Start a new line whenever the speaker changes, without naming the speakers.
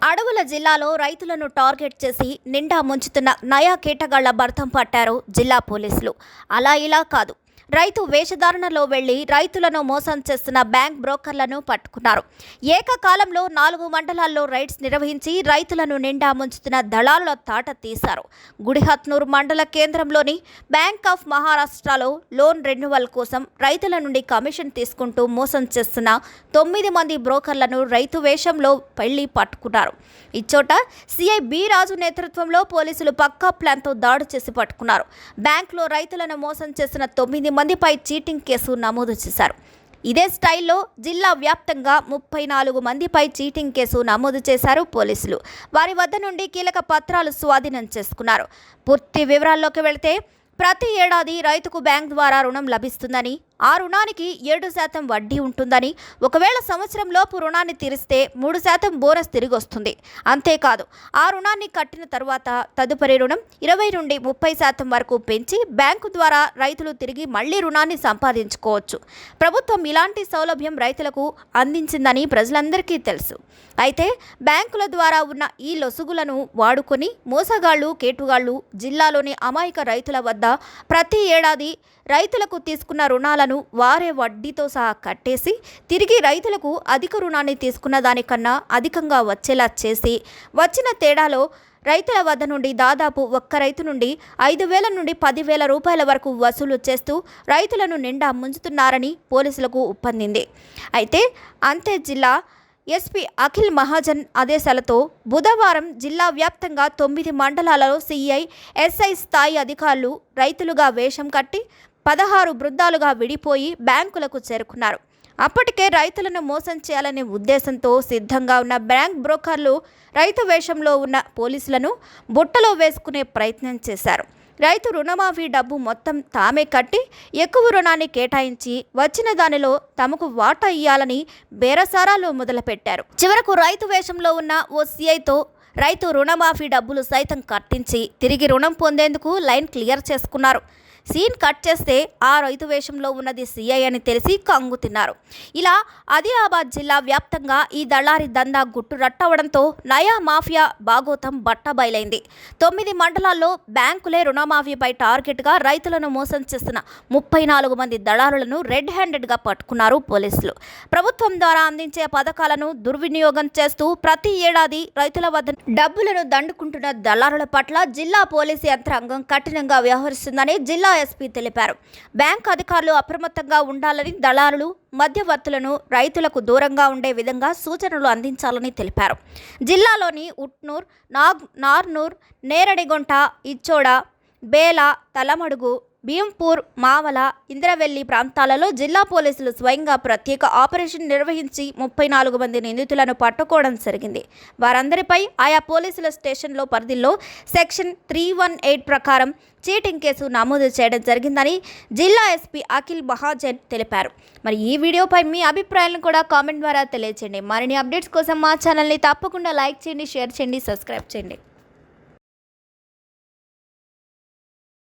అడవుల జిల్లాలో రైతులను టార్గెట్ చేసి నిండా ముంచుతున్న నయా కీటగాళ్ల భర్తం పట్టారు జిల్లా పోలీసులు. అలా ఇలా కాదు, రైతు వేషధారణలో వెళ్లి రైతులను మోసం చేస్తున్న బ్యాంక్ బ్రోకర్లను పట్టుకున్నారు. ఏకకాలంలో 4 మండలాల్లో రైడ్స్ నిర్వహించి రైతులను నిండా ముంచుతున్న దళారుల తాట తీశారు. గుడిహత్నూర్ మండల కేంద్రంలోని బ్యాంక్ ఆఫ్ మహారాష్ట్రలో లోన్ రెన్యువల్ కోసం రైతుల నుండి కమిషన్ తీసుకుంటూ మోసం చేస్తున్న 9 మంది బ్రోకర్లను రైతు వేషంలో పెళ్లి పట్టుకున్నారు. ఇచ్చోట సిఐ బి రాజు నేతృత్వంలో పోలీసులు పక్కా ప్లాన్తో దాడి చేసి పట్టుకున్నారు. బ్యాంకులో రైతులను మోసం చేసిన 9 మందిపై చీటింగ్ కేసు నమోదు చేశారు. ఇదే స్టైల్లో జిల్లా వ్యాప్తంగా 34 మందిపై చీటింగ్ కేసు నమోదు చేశారు పోలీసులు. వారి వద్ద నుండి కీలక పత్రాలు స్వాధీనం చేసుకున్నారు. పూర్తి వివరాల్లోకి వెళితే, ప్రతి ఏడాది రైతుకు బ్యాంక్ ద్వారా రుణం లభిస్తుందని, ఆ రుణానికి 7% వడ్డీ ఉంటుందని, ఒకవేళ సంవత్సరం లోపు రుణాన్ని తీరిస్తే 3% బోనస్ తిరిగి వస్తుంది. అంతేకాదు, ఆ రుణాన్ని కట్టిన తర్వాత తదుపరి రుణం 20 నుండి 30% వరకు పెంచి బ్యాంకు ద్వారా రైతులు తిరిగి మళ్లీ రుణాన్ని సంపాదించుకోవచ్చు. ప్రభుత్వం ఇలాంటి సౌలభ్యం రైతులకు అందించిందని ప్రజలందరికీ తెలుసు. అయితే బ్యాంకుల ద్వారా ఉన్న ఈ లొసుగులను వాడుకొని మోసగాళ్లు, కేటుగాళ్లు జిల్లాలోని అమాయక రైతుల వద్ద ప్రతి ఏడాది రైతులకు తీసుకున్న రుణాలను వారే వడ్డీతో సహా కట్టేసి తిరిగి రైతులకు అధిక రుణాన్ని తీసుకున్న దానికన్నా అధికంగా వచ్చేలా చేసి, వచ్చిన తేడాలో రైతుల వద్ద నుండి దాదాపు ఒక్క రైతు నుండి 5,000 నుండి 10,000 రూపాయల వరకు వసూలు చేస్తూ రైతులను నిండా ముంచుతున్నారని పోలీసులకు ఉప్పందింది. అయితే అంతే జిల్లా ఎస్పీ అఖిల్ మహాజన్ ఆదేశాలతో బుధవారం జిల్లా వ్యాప్తంగా 9 మండలాలలో సిఐ, ఎస్ఐ స్థాయి అధికారులు రైతులుగా వేషం కట్టి 16 బృందాలుగా విడిపోయి బ్యాంకులకు చేరుకున్నారు. అప్పటికే రైతులను మోసం చేయాలనే ఉద్దేశంతో సిద్ధంగా ఉన్న బ్యాంక్ బ్రోకర్లు రైతు వేషంలో ఉన్న పోలీసులను బుట్టలో వేసుకునే ప్రయత్నం చేశారు. రైతు రుణమాఫీ డబ్బు మొత్తం తామే కట్టి ఎక్కువ రుణాన్ని కేటాయించి వచ్చిన దానిలో తమకు వాటా ఇయ్యాలని బేరసారాలు మొదలుపెట్టారు. చివరకు రైతు వేషంలో ఉన్న ఓ సిఐతో రైతు రుణమాఫీ డబ్బులు సైతం కట్టించి తిరిగి రుణం పొందేందుకు లైన్ క్లియర్ చేసుకున్నారు. సీన్ కట్ చేస్తే ఆ రైతు వేషంలో ఉన్నది సిఐ అని తెలిసి కంగు తిన్నారు. ఇలా ఆదిలాబాద్ జిల్లా వ్యాప్తంగా ఈ దళారి దందా గుట్టు రట్టవడంతో నయా మాఫియా బాగోతం బట్టబయలైంది. 9 మండలాల్లో బ్యాంకులే రుణమాఫీపై టార్గెట్గా రైతులను మోసం చేస్తున్న 34 మంది దళారులను రెడ్ హ్యాండెడ్గా పట్టుకున్నారు పోలీసులు. ప్రభుత్వం ద్వారా అందించే పథకాలను దుర్వినియోగం చేస్తూ ప్రతి ఏడాది రైతుల వద్ద డబ్బులను దండుకుంటున్న దళారుల పట్ల జిల్లా పోలీసు యంత్రాంగం కఠినంగా వ్యవహరిస్తుందని జిల్లా ఎస్పీ తెలిపారు. బ్యాంక్ అధికారులు అప్రమత్తంగా ఉండాలని, దళారులు, మధ్యవర్తులను రైతులకు దూరంగా ఉండే విధంగా సూచనలు అందించాలని తెలిపారు. జిల్లాలోని ఉట్నూర్, నార్నూర్, నేరడిగొంట, ఇచ్చోడ, బేల, తలమడుగు, భీంపూర్, మావల, ఇంద్రవెల్లి ప్రాంతాలలో జిల్లా పోలీసులు స్వయంగా ప్రత్యేక ఆపరేషన్ నిర్వహించి 34 మంది నిందితులను పట్టుకోవడం జరిగింది. వారందరిపై ఆయా పోలీసుల స్టేషన్లో పరిధిలో సెక్షన్ 318 ప్రకారం చీటింగ్ కేసు నమోదు చేయడం జరిగిందని జిల్లా ఎస్పీ అఖిల్ మహాజన్ తెలిపారు. మరి ఈ వీడియోపై మీ అభిప్రాయాలను కూడా కామెంట్ ద్వారా తెలియజేయండి. మరిన్ని అప్డేట్స్ కోసం మా ఛానల్ని తప్పకుండా లైక్ చేయండి, షేర్ చేయండి, సబ్స్క్రైబ్ చేయండి.